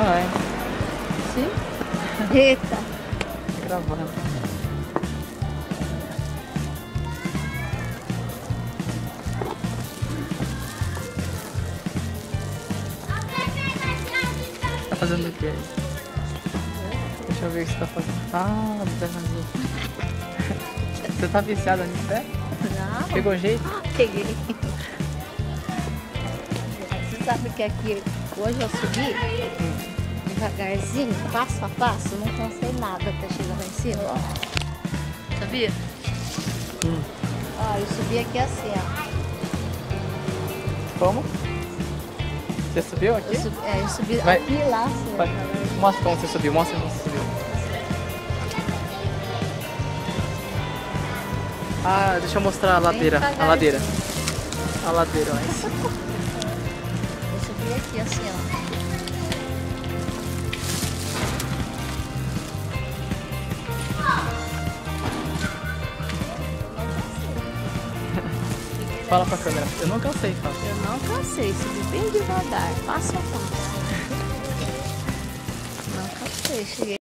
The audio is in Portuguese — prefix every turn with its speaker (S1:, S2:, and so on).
S1: Vai.
S2: Sim? Eita.
S1: Gravando. Tá fazendo o que aí? Deixa eu ver o que você tá fazendo. Ah, treinador. Você tá viciada nisso, é?
S2: Não.
S1: Pegou jeito?
S2: Peguei. Você sabe que aqui hoje eu subi devagarzinho, passo a passo, não cansei nada até chegar lá em cima, ó. Sabia? Ó, eu subi aqui assim, ó.
S1: Como? Você subiu aqui?
S2: Eu subi
S1: Vai.
S2: aqui e lá, assim,
S1: Vai.
S2: ó.
S1: Mostra como você subiu, mostra como você subiu. Ah, deixa eu mostrar a ladeira. A ladeira. A ladeira lá em cima.
S2: Eu subi aqui assim, ó.
S1: Fala pra câmera. Eu não cansei, fala.
S2: Eu não cansei, subi bem devagar, passo a passo. Não cansei, cheguei.